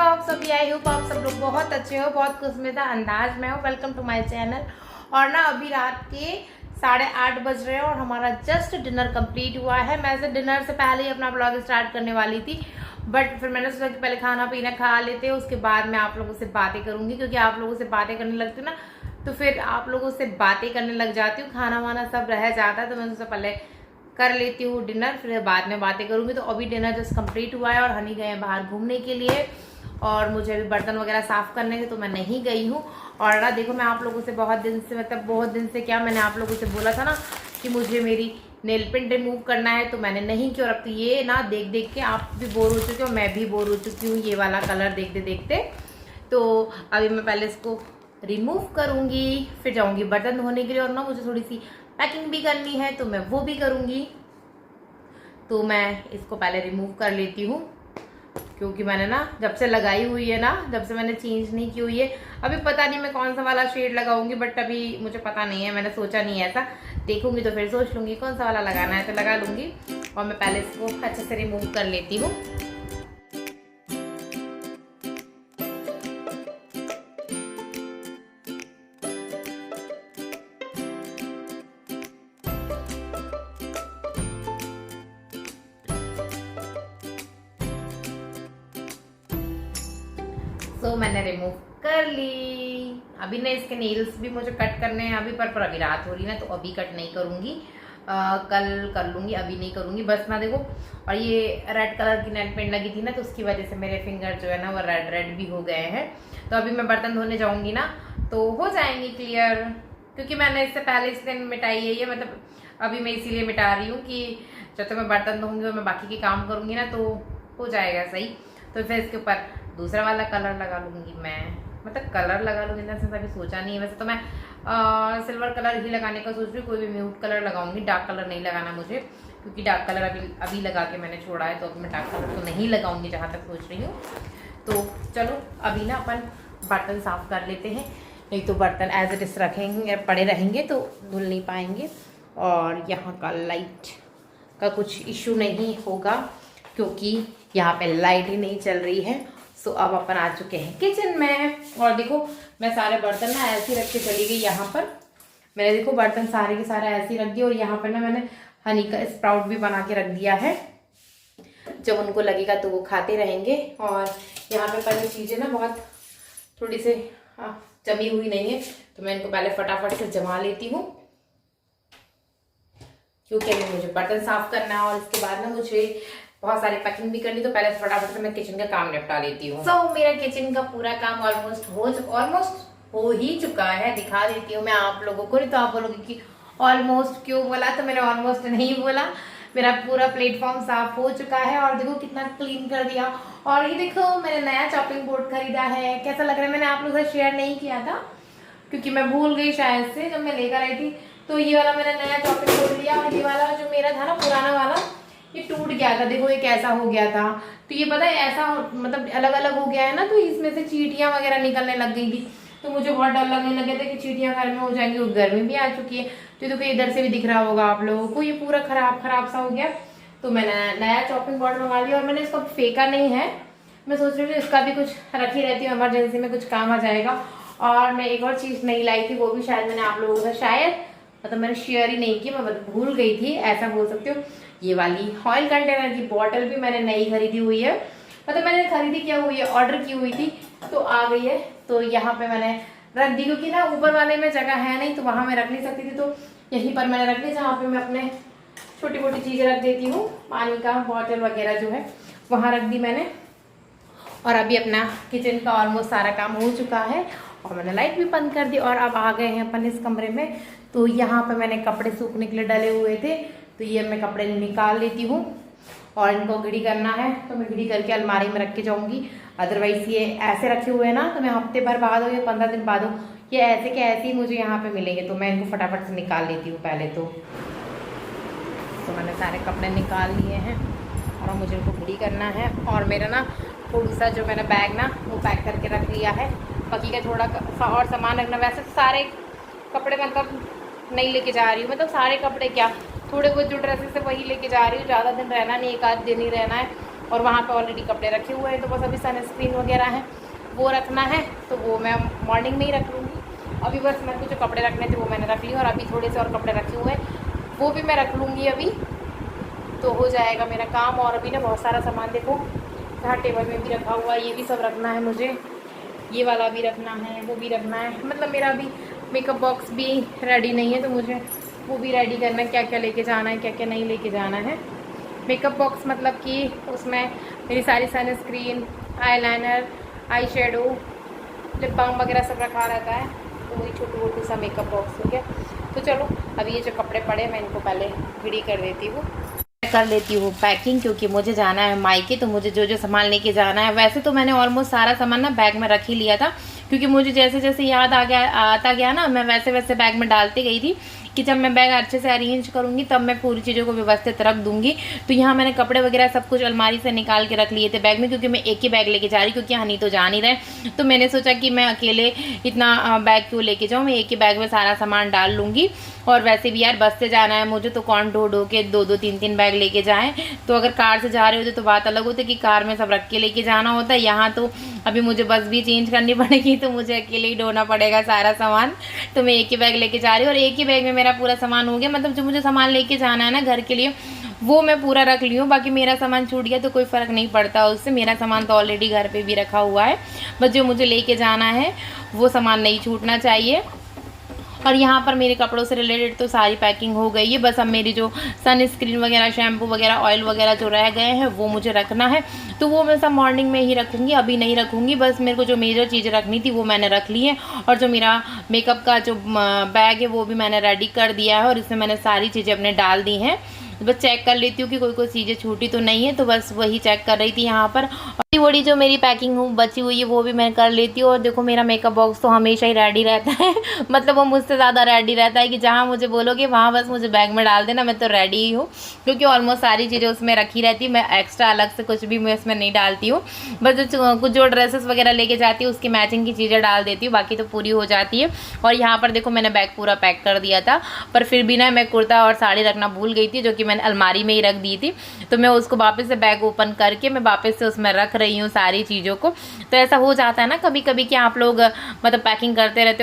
आप सभी, I hope आप सब लोग बहुत अच्छे हो, बहुत खुशमिज़ा अंदाज में हो। Welcome to my channel. और ना अभी रात के 8:30 बज रहे हैं और हमारा जस्ट डिनर कंप्लीट हुआ है। मैं से डिनर से पहले ही अपना ब्लॉग स्टार्ट करने वाली थी, बट फिर मैंने सोचा कि पहले खाना पीना खा लेते हैं, उसके बाद मैं आप लोगों से बातें करूंगी, क्योंकि आप लोगों से बातें करने लगती हूँ ना तो फिर आप लोगों से बातें करने लग जाती हूँ, खाना वाना सब रह जाता है। तो मैं सोचा पहले कर लेती हूँ डिनर, फिर बाद में बातें करूंगी। तो अभी डिनर जस्ट कंप्लीट हुआ है और हनी गए हैं बाहर घूमने के लिए, और मुझे अभी बर्तन वगैरह साफ़ करने के, तो मैं नहीं गई हूँ। और ना देखो, मैं आप लोगों से बहुत दिन से, मतलब बहुत दिन से क्या, मैंने आप लोगों से बोला था ना कि मुझे मेरी नेल पेंट रिमूव करना है, तो मैंने नहीं किया। और अब तो ये ना देख देख के आप भी बोर हो चुके हो, मैं भी बोर हो चुकी हूँ ये वाला कलर देखते देखते। तो अभी मैं पहले इसको रिमूव करूँगी, फिर जाऊँगी बर्तन धोने के लिए। और ना मुझे थोड़ी सी पैकिंग भी करनी है, तो मैं वो भी करूँगी। तो मैं इसको पहले रिमूव कर लेती हूँ, क्योंकि मैंने ना जब से लगाई हुई है ना, जब से मैंने चेंज नहीं की हुई है। अभी पता नहीं मैं कौन सा वाला शेड लगाऊंगी, बट अभी मुझे पता नहीं है, मैंने सोचा नहीं है ऐसा। देखूंगी तो फिर सोच लूंगी कौन सा वाला लगाना है, तो लगा लूंगी। और मैं पहले इसको अच्छे से रिमूव कर लेती हूँ। तो मैंने रिमूव कर ली। अभी ना इसके नेल्स भी मुझे कट करने हैं अभी, पर अभी रात हो रही ना, तो अभी कट नहीं करूँगी, कल कर लूँगी, अभी नहीं करूँगी बस ना। देखो, और ये रेड कलर की नेल पेंट लगी थी ना, तो उसकी वजह से मेरे फिंगर जो है ना वो रेड रेड भी हो गए हैं। तो अभी मैं बर्तन धोने जाऊँगी ना तो हो जाएंगी क्लियर, क्योंकि मैंने इससे पहले इस दिन मिटाई है ये, मतलब अभी मैं इसीलिए मिटा रही हूँ कि जब तक मैं बर्तन धोऊंगी और मैं बाकी के काम करूँगी ना तो हो जाएगा सही। तो फिर इसके ऊपर दूसरा वाला कलर लगा लूँगी मैं, मतलब कलर लगा लूँगी ना, से अभी सोचा नहीं है। वैसे तो मैं सिल्वर कलर ही लगाने का सोच रही हूँ, कोई भी म्यूट कलर लगाऊंगी, डार्क कलर नहीं लगाना मुझे, क्योंकि डार्क कलर अभी लगा के मैंने छोड़ा है, तो अभी मैं डार्क कलर तो नहीं लगाऊंगी जहाँ तक सोच रही हूँ। तो चलो अभी ना अपन बर्तन साफ़ कर लेते हैं, नहीं तो बर्तन एज इट इज रखेंगे पड़े रहेंगे तो धुल नहीं पाएंगे। और यहाँ का लाइट का कुछ इशू नहीं होगा, क्योंकि यहाँ पे लाइट ही नहीं चल रही है। सो अब अपन आ चुके हैं किचन में। और देखो, मैं सारे बर्तन ना ऐसे ही रख के चली गई। यहाँ पर मैंने देखो बर्तन सारे के सारे ऐसे ही रख दिए, और यहाँ पर ना मैंने हनी का स्प्राउट भी बना के रख दिया है, जब उनको लगेगा तो वो खाते रहेंगे। और यहाँ पे पहले चीज़ें ना बहुत थोड़ी सी जमी हुई नहीं है, तो मैं इनको पहले फटाफट से जमा लेती हूँ, क्योंकि अभी मुझे बर्तन साफ करना है और इसके बाद ना मुझे बहुत सारी पैकिंग भी करनी, तो पहले फटाफट से मैं किचन का काम निपटा लेती हूँ। सो मेरा किचन का पूरा काम ऑलमोस्ट हो ही चुका है। दिखा देती हूँ मैं आप लोगों को, नहीं तो आप बोलोगे कि ऑलमोस्ट क्यों बोला, तो मैंने ऑलमोस्ट नहीं बोला। मेरा पूरा प्लेटफॉर्म साफ हो चुका है, और देखो कितना क्लीन कर दिया। और ये देखो, मैंने नया चॉपिंग बोर्ड खरीदा है, कैसा लग रहा है। मैंने आप लोगों से शेयर नहीं किया था, क्योंकि मैं भूल गई शायद से जब मैं लेकर आई थी। तो ये वाला मैंने नया चॉपिंग बोर्ड लिया, और ये वाला जो मेरा था ना पुराना वाला, ये टूट गया था। देखो ये कैसा हो गया था, तो ये पता है ऐसा मतलब अलग अलग हो गया है ना, तो इसमें से चींटियां वगैरह निकलने लग गई थी। तो मुझे बहुत डर लगने लगे थे कि चींटियां घर में हो जाएंगी, और गर्मी भी आ चुकी है। तो देखो इधर से भी दिख रहा होगा आप लोगों को, ये पूरा खराब सा हो गया। तो मैंने नया चॉपिंग बोर्ड मंगा लिया, और मैंने इसको फेंका नहीं है। मैं सोच रही हूँ इसका भी कुछ रखी रहती हूँ, इमरजेंसी में कुछ काम आ जाएगा। और मैं एक और चीज़ नहीं लाई थी, वो भी शायद मैंने आप लोगों से मतलब मैंने शेयर ही नहीं की, मैं भूल गई थी, ऐसा बोल सकती हूँ। ये वाली ऑयल कंटेनर की बॉटल भी मैंने नई खरीदी हुई है, मतलब मैंने खरीदी क्या हुई है, ऑर्डर की हुई थी, तो आ गई है। तो यहाँ पे मैंने रख दी, क्योंकि ना ऊपर वाले में जगह है नहीं, तो वहाँ मैं रख नहीं सकती थी, तो यहीं पर मैंने रख दी, जहाँ पे मैं अपने छोटी मोटी चीज़ें रख देती हूँ, पानी का बॉटल वगैरह जो है वहाँ रख दी मैंने। और अभी अपना किचन का ऑलमोस्ट सारा काम हो चुका है, और मैंने लाइट भी बंद कर दी, और अब आ गए हैं अपन इस कमरे में। तो यहाँ पे मैंने कपड़े सूखने के लिए डले हुए थे, तो ये मैं कपड़े निकाल लेती हूँ, और इनको घड़ी करना है तो मैं घड़ी करके अलमारी में रख के जाऊँगी। अदरवाइज़ ये ऐसे रखे हुए हैं ना, तो मैं हफ्ते भर बाद हो या 15 दिन बाद हो, ये ऐसे के ऐसे ही मुझे यहाँ पे मिलेंगे। तो मैं इनको फटाफट से निकाल लेती हूँ पहले तो मैंने सारे कपड़े निकाल लिए हैं, और मुझे इनको घड़ी करना है। और मेरा ना थोड़ा सा जो मैंने बैग ना वो पैक करके रख लिया है, बाकी का थोड़ा सा और सामान रखना। वैसे सारे कपड़े मतलब नहीं लेके जा रही हूँ, मतलब सारे कपड़े क्या, थोड़े बहुत जो ड्रेसेस है वही लेके जा रही हूँ। ज़्यादा दिन रहना नहीं, 1 आध दिन ही रहना है, और वहाँ पे ऑलरेडी कपड़े रखे हुए हैं, तो बस अभी सनस्क्रीन वगैरह है वो रखना है, तो वो मैं मॉर्निंग में ही रख लूँगी। अभी बस मेरे को जो कपड़े रखने थे वो मैंने रख लिए, और अभी थोड़े से और कपड़े रखे हुए हैं वो भी मैं रख लूँगी अभी, तो हो जाएगा मेरा काम। और अभी ना बहुत सारा सामान देखो यहाँ टेबल में भी रखा हुआ है, ये भी सब रखना है मुझे, ये वाला भी रखना है, वो भी रखना है। मतलब मेरा अभी मेकअप बॉक्स भी रेडी नहीं है, तो मुझे वो भी रेडी करना है, क्या क्या लेके जाना है, क्या क्या नहीं लेके जाना है। मेकअप बॉक्स मतलब कि उसमें मेरी सारी sunscreen, eyeliner, eye shadow, lip balm वगैरह सब रखा रहता है, तो वही छोटू मोटू सा मेकअप बॉक्स हो गया। तो चलो अभी ये जो कपड़े पड़े मैं इनको पहले रेडी कर देती हूँ, कर लेती हूँ पैकिंग, क्योंकि मुझे जाना है मायके, तो मुझे जो जो सामान लेके जाना है, वैसे तो मैंने ऑलमोस्ट सारा सामान ना बैग में रख ही लिया था, क्योंकि मुझे जैसे जैसे याद आता गया ना, मैं वैसे वैसे बैग में डालती गई थी कि जब मैं बैग अच्छे से अरेंज करूँगी तब मैं पूरी चीज़ों को व्यवस्थित रख दूँगी। तो यहाँ मैंने कपड़े वगैरह सब कुछ अलमारी से निकाल के रख लिए थे बैग में, क्योंकि मैं एक ही बैग लेके जा रही, क्योंकि हनी तो जा नहीं रहे, तो मैंने सोचा कि मैं अकेले इतना बैग क्यों लेके जाऊँ, मैं एक ही बैग में सारा सामान डाल लूँगी। और वैसे भी यार बस से जाना है मुझे, तो कौन ढो के 2-2 3-3 बैग लेके जाएँ। तो अगर कार से जा रहे होते तो बात अलग होती कि कार में सब रख के लेके जाना होता है। यहाँ तो अभी मुझे बस भी चेंज करनी पड़ेगी, तो मुझे अकेले ही ढोना पड़ेगा सारा सामान, तो मैं एक ही बैग लेके जा रही हूँ। और एक ही बैग में मेरा पूरा सामान हो गया, मतलब जो मुझे सामान लेके जाना है ना घर के लिए वो मैं पूरा रख ली हूँ। बाकी मेरा सामान छूट गया तो कोई फ़र्क नहीं पड़ता उससे, मेरा सामान तो ऑलरेडी घर पे भी रखा हुआ है, बस जो मुझे लेके जाना है वो सामान नहीं छूटना चाहिए। और यहाँ पर मेरे कपड़ों से रिलेटेड तो सारी पैकिंग हो गई है, बस अब मेरी जो सनस्क्रीन वगैरह, शैम्पू वगैरह, ऑयल वगैरह जो रह गए हैं वो मुझे रखना है, तो वो मैं सब मॉर्निंग में ही रखूँगी, अभी नहीं रखूँगी। बस मेरे को जो मेजर चीज़ें रखनी थी वो मैंने रख ली है, और जो मेरा मेकअप का जो बैग है वो भी मैंने रेडी कर दिया है, और इसमें मैंने सारी चीज़ें अपने डाल दी हैं। बस चेक कर लेती हूँ कि कोई चीज़ें छूटी तो नहीं है, तो बस वही चेक कर रही थी यहाँ पर। और थोड़ी जो मेरी पैकिंग बची हुई है वो भी मैं कर लेती हूँ। और देखो मेरा मेकअप बॉक्स तो हमेशा ही रेडी रहता है मतलब वो मुझसे ज़्यादा रेडी रहता है कि जहाँ मुझे बोलोगे वहाँ बस मुझे बैग में डाल देना, मैं तो रेडी ही हूँ, क्योंकि ऑलमोस्ट सारी चीज़ें उसमें रखी रहती है, मैं एक्स्ट्रा अलग से कुछ भी मैं उसमें नहीं डालती हूँ। बस कुछ जो ड्रेसेस वगैरह लेके जाती हूँ उसकी मैचिंग की चीज़ें डाल देती हूँ, बाकी तो पूरी हो जाती है। और यहाँ पर देखो मैंने बैग पूरा पैक कर दिया था, पर फिर भी ना मैं कुर्ता और साड़ी रखना भूल गई थी, जो कि मैंने अलमारी में ही रख दी थी, तो मैं उसको वापस से बैग ओपन करके मैं वापस से उसमें रख रही हूँ सारी चीज़ों को। तो ऐसा हो जाता है ना कभी कभी कि आप लोग मतलब पैकिंग करते रहते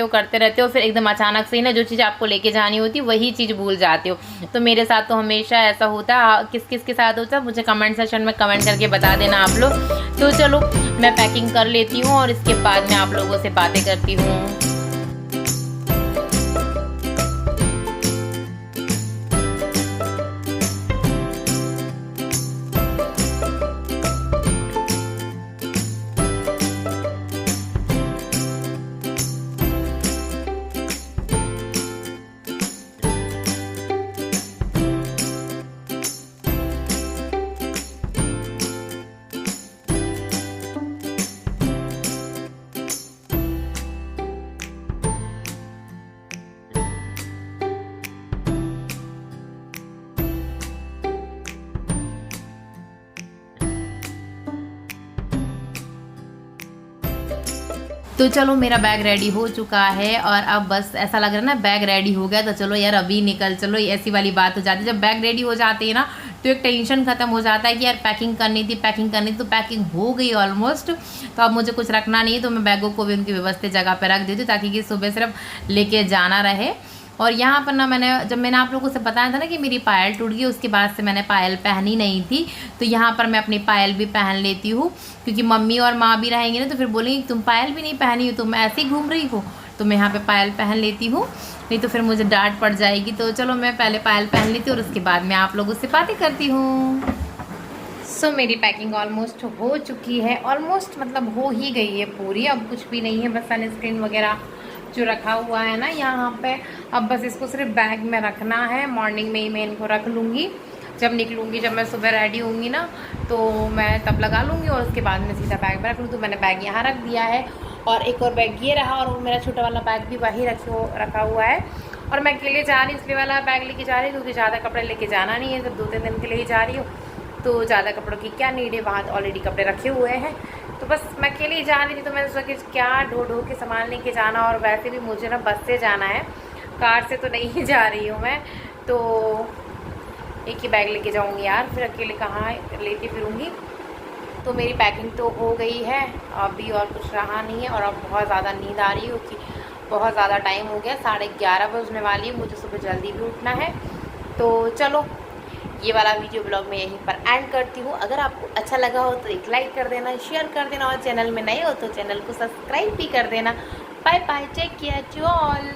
हो फिर एकदम अचानक से ही ना जो चीज़ आपको लेके जानी होती वही चीज़ भूल जाते हो। तो मेरे साथ तो हमेशा ऐसा होता है, किस किस के साथ होता है मुझे कमेंट सेक्शन में कमेंट करके बता देना आप लोग। तो चलो मैं पैकिंग कर लेती हूँ और इसके बाद मैं आप लोगों से बातें करती हूँ। तो चलो मेरा बैग रेडी हो चुका है, और अब बस ऐसा लग रहा है ना बैग रेडी हो गया तो चलो यार अभी निकल चलो, ऐसी वाली बात हो जाती है। जब बैग रेडी हो जाती है ना तो एक टेंशन खत्म हो जाता है कि यार पैकिंग करनी थी, तो पैकिंग हो गई ऑलमोस्ट, तो अब मुझे कुछ रखना नहीं है, तो मैं बैगों को भी उनकी व्यवस्थित जगह पर रख देती हूँ ताकि कि सुबह सिर्फ लेके जाना रहे। और यहाँ पर ना जब मैंने आप लोगों से बताया था ना कि मेरी पायल टूट गई, उसके बाद से मैंने पायल पहनी नहीं थी, तो यहाँ पर मैं अपनी पायल भी पहन लेती हूँ, क्योंकि मम्मी और माँ भी रहेंगे ना तो फिर बोलेंगे तुम पायल भी नहीं पहनी हो, तुम ऐसे ही घूम रही हो, तो मैं यहाँ पे पायल पहन लेती हूँ, नहीं तो फिर मुझे डांट पड़ जाएगी। तो चलो मैं पहले पायल पहन लेती हूँ और उसके बाद मैं आप लोगों से बातें करती हूँ। सो मेरी पैकिंग ऑलमोस्ट हो चुकी है, ऑलमोस्ट मतलब हो ही गई है पूरी, अब कुछ भी नहीं है, बस सनस्क्रीन वगैरह जो रखा हुआ है ना यहाँ पे, अब बस इसको सिर्फ बैग में रखना है। मॉर्निंग में ही मैं इनको रख लूँगी, जब निकलूँगी, जब मैं सुबह रेडी होंगी ना तो मैं तब लगा लूँगी और उसके बाद मैं सीधा बैग में रख लूँ। तो मैंने बैग यहाँ रख दिया है, और एक और बैग ये रहा, और वो मेरा छोटा वाला बैग भी वही रखा हुआ है। और मैं अकेले जा रही, इसलिए वाला बैग लेके जा रही हूँ क्योंकि ज़्यादा कपड़े लेके जाना नहीं है, सिर्फ 2-3 दिन के लिए ही जा रही हूँ, तो ज़्यादा कपड़ों की क्या नीड है, वहाँ ऑलरेडी कपड़े रखे हुए हैं। तो बस मैं अकेले ही जा रही थी, तो मैंने सोचा कि क्या ढो के सामान लेके जाना, और वैसे भी मुझे ना बस से जाना है, कार से तो नहीं जा रही हूँ मैं, तो एक ही बैग लेके जाऊँगी यार, फिर अकेले कहाँ लेती फिरूँगी। तो मेरी पैकिंग तो हो गई है, अभी और कुछ रहा नहीं है। और अब बहुत ज़्यादा नींद आ रही है क्योंकि बहुत ज़्यादा टाइम हो गया, 11:30 बजने वाली है, मुझे सुबह जल्दी भी उठना है। तो चलो ये वाला वीडियो ब्लॉग मैं यहीं पर एंड करती हूँ। अगर आपको अच्छा लगा हो तो एक लाइक कर देना, शेयर कर देना, और चैनल में नए हो तो चैनल को सब्सक्राइब भी कर देना। Bye bye, take care to all.